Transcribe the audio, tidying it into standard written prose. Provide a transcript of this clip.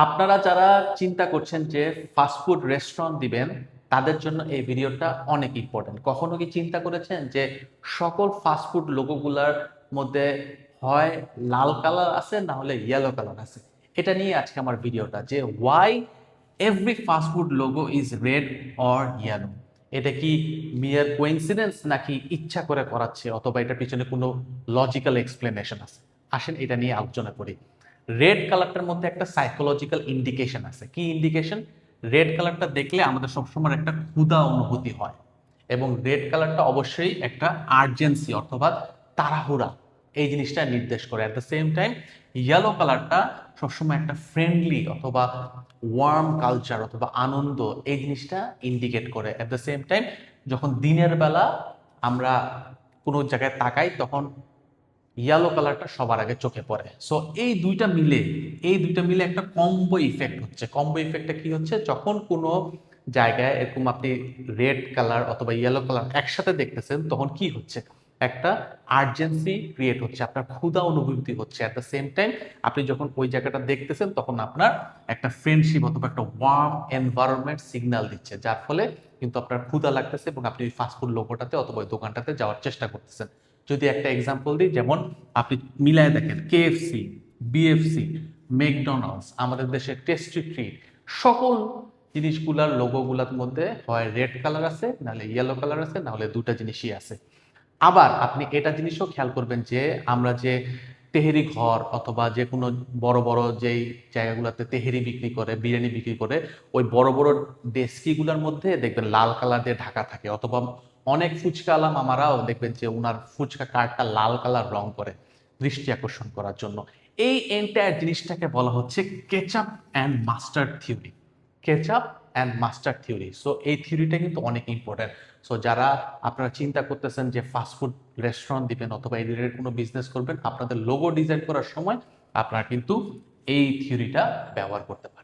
আপনারা যারা চিন্তা করছেন যে ফাস্টফুড রেস্টুরেন্ট দিবেন, তাদের জন্য এই ভিডিওটা অনেক ইম্পর্টেন্ট। কখনো কি চিন্তা করেছেন যে সকল ফাস্টফুড লোগোগুলার মধ্যে হয় লাল কালার আছে, না হলে ইয়েলো কালার আছে? এটা নিয়ে আজকে আমার ভিডিওটা, যে why every fast food logo is red or yellow. এটা কি মিয়ার কোইন্সিডেন্স, নাকি ইচ্ছা করে করাচ্ছে, অথবা এটার পিছনে কোনো লজিক্যাল এক্সপ্লেনেশন আছে? আসেন এটা নিয়ে আলোচনা করি। রেড কালারটার মধ্যে একটা সাইকোলজিক্যাল ইন্ডিকেশন আছে। কি ইন্ডিকেশন? রেড কালারটা দেখলে আমাদের সবসময় একটা ক্ষুধা অনুভূতি হয়, এবং রেড কালারটা অবশ্যই একটা আর্জেন্সি অথবা তাড়াহুড়া, এই জিনিসটা নির্দেশ করে। At the same time yellow কালারটা সবসময় একটা ফ্রেন্ডলি অথবা ওয়ার্ম কালচার অথবা আনন্দ, এই জিনিসটা ইন্ডিকেট করে। অ্যাট দ্য সেম টাইম যখন দিনের বেলা আমরা কোনো জায়গায় তাকাই, তখন ইয়েলো কালারটা সবার আগে চোখে পড়ে। সো এই দুইটা মিলে একটা কম্বো ইফেক্ট হচ্ছে। কম্বো ইফেক্টটা কি হচ্ছে? যখন কোনো জায়গায় এরকম আপনি রেড কালার অথবা ইয়েলো কালার একসাথে দেখতেছেন, তখন কি হচ্ছে? একটা আর্জেন্সি ক্রিয়েট হচ্ছে, আপনার ক্ষুধা অনুভূতি হচ্ছে। অ্যাট দ্য সেম টাইম আপনি যখন ওই জায়গাটা দেখতেছেন, তখন আপনার একটা ফ্রেন্ডশিপ অথবা একটা ওয়ার্ম এনভায়রনমেন্ট সিগন্যাল দিচ্ছে, যার ফলে কিন্তু আপনার ক্ষুধা লাগতেছে এবং আপনি ওই ফাস্টফুড লোগোটাতে অথবা ওই দোকানটাতে যাওয়ার চেষ্টা করতেছেন। যদি একটা এক্সাম্পল দিই, যেমন আপনি মিলায় দেখেন কেএফসি, বিএফসি, ম্যাকডোনাল্ডস, আমাদের দেশের টেস্টি ট্রিট, সকল জিনিসগুলার লোগোগুলোর মধ্যে হয় রেড কালার আছে, নাহলে ইয়েলো কালার আছে, নাহলে দুটা জিনিসই আছে। আবার আপনি এটা জিনিসও খেয়াল করবেন যে আমরা যে তেহেরি ঘর অথবা যে কোনো বড় বড় যেই জায়গাগুলোতে তেহেরি বিক্রি করে, বিরিয়ানি বিক্রি করে, ওই বড় বড় ডেস্কিগুলোর মধ্যে দেখবেন লাল কালার দিয়ে ঢাকা থাকে। অথবা অনেক ফুচকা আলাম আমারাও দেখবেন যে ওনার ফুচকা কার্ডটা লাল কালার রং করে দৃষ্টি আকর্ষণ করার জন্য। এই এন্টায়ার জিনিসটাকে বলা হচ্ছে ketchup and mustard theory. Ketchup and mustard theory. So এই থিওরিটা কিন্তু অনেক ইম্পর্টেন্ট। সো যারা আপনারা চিন্তা করতেছেন যে ফাস্টফুড রেস্টুরেন্ট দিবেন অথবা এই রিলেটেড কোনো বিজনেস করবেন, আপনাদের লোগো ডিজাইন করার সময় আপনারা কিন্তু এই থিওরিটা ব্যবহার করতে পারেন।